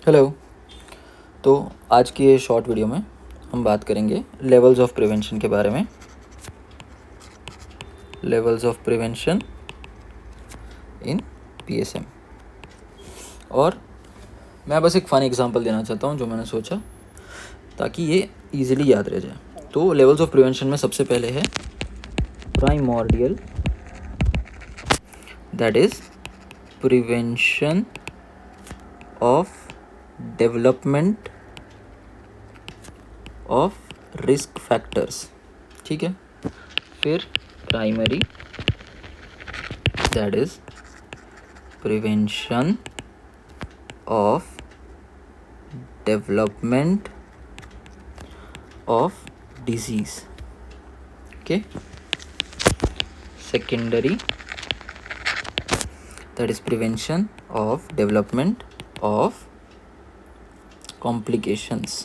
Hello. तो आज की ये शॉर्ट वीडियो में हम बात करेंगे लेवल्स ऑफ प्रिवेंशन के बारे में। Levels of prevention in PSM. और मैं बस एक फ़न एग्जांपल देना चाहता हूँ जो मैंने सोचा ताकि ये इजीली याद रह जाए। तो लेवल्स ऑफ प्रिवेंशन में सबसे पहले है primordial, that is prevention of development of risk factors. ठीक है। फिर primary, that is prevention of development of disease. Okay. Secondary, that is prevention of development of complications.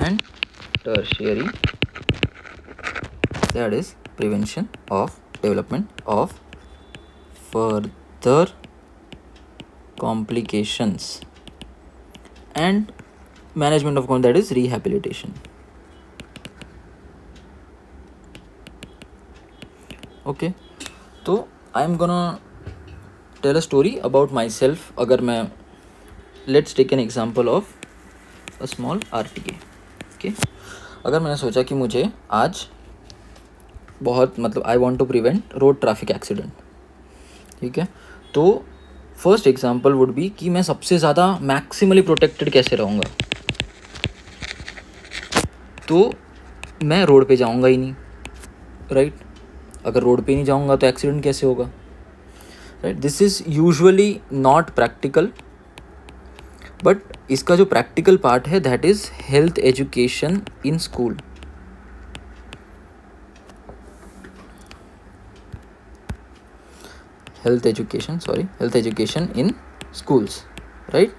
And tertiary, that is prevention of development of further complications and management of that is rehabilitation. Okay, तो I am gonna tell a story about myself. अगर मैं let's take an example of a small RTA. Okay, अगर मैंने सोचा कि मुझे आज बहुत I want to prevent road traffic accident. ठीक है। तो फर्स्ट एग्जाम्पल वुड बी कि मैं सबसे ज़्यादा मैक्सिमली प्रोटेक्टेड कैसे रहूँगा। तो मैं रोड पे जाऊँगा ही नहीं, राइट। अगर रोड पे नहीं जाऊँगा तो एक्सीडेंट कैसे होगा, right. This is usually not practical, but इसका जो प्रैक्टिकल पार्ट है that is health education in school. Health education in schools, right.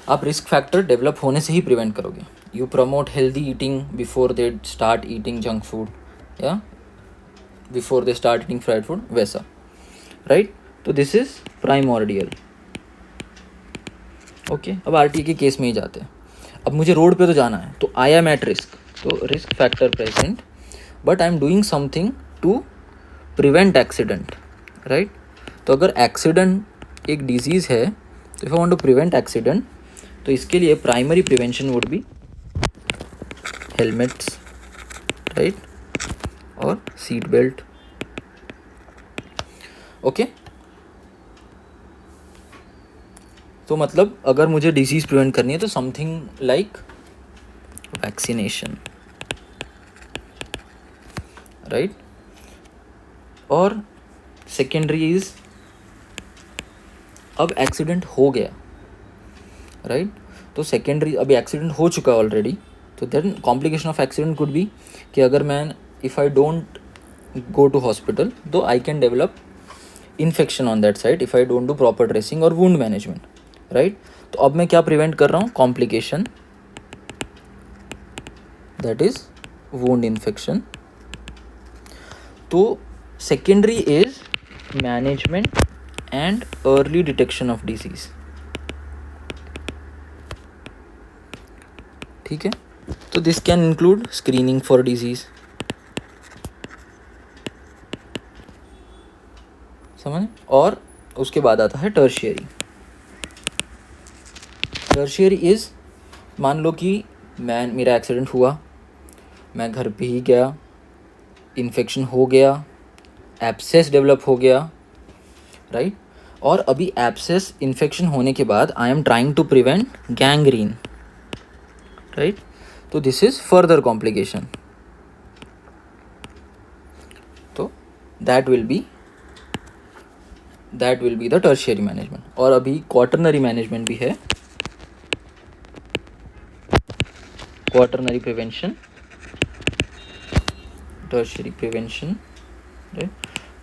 आप रिस्क फैक्टर डेवलप होने से ही प्रिवेंट करोगे। You promote healthy eating before they start eating junk food या before they start eating fried food, वैसा, right. तो this is primordial. Okay. अब RTA के केस में ही जाते हैं। अब मुझे रोड पे तो जाना है, तो आई एम एट रिस्क, तो risk factor present, but I am doing something to prevent accident, right. तो अगर एक्सीडेंट एक डिजीज़ है, तो if I want to prevent accident, तो इसके लिए primary prevention would be helmets, right, और सीट बेल्ट। ओके। तो मतलब अगर मुझे डिजीज़ प्रिवेंट करनी है तो समथिंग लाइक वैक्सीनेशन, राइट। और सेकेंडरी इज अब एक्सीडेंट हो गया, राइट। तो सेकेंडरी अभी एक्सीडेंट हो चुका ऑलरेडी, तो then complication of accident could be कि अगर मैं if I don't go to hospital तो I can develop infection on that side if I don't do proper dressing और वुंड मैनेजमेंट, राइट। तो अब मैं क्या प्रिवेंट कर रहा हूँ, complication, that is wound infection. तो secondary is management and early detection of disease. ठीक है। तो this can include screening for disease, समझ। और उसके बाद आता है टर्शियरी। टर्शियरी इज, मान लो कि मेरा एक्सीडेंट हुआ, मैं घर पे ही गया, इन्फेक्शन हो गया, एब्सेस डेवलप हो गया, राइट। और अभी एब्सेस इन्फेक्शन होने के बाद I am trying to prevent gangrene, right. तो दिस इज फर्दर कॉम्प्लिकेशन। तो that will be the tertiary management. और अभी क्वाटरनरी मैनेजमेंट भी है, quaternary prevention, tertiary prevention, right.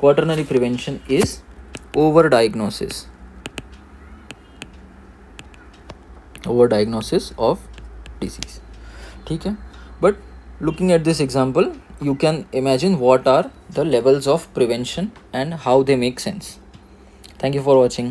Quaternary prevention is over diagnosis of disease. ठीक है। but looking at this example you can imagine what are the levels of prevention and how they make sense. Thank you for watching.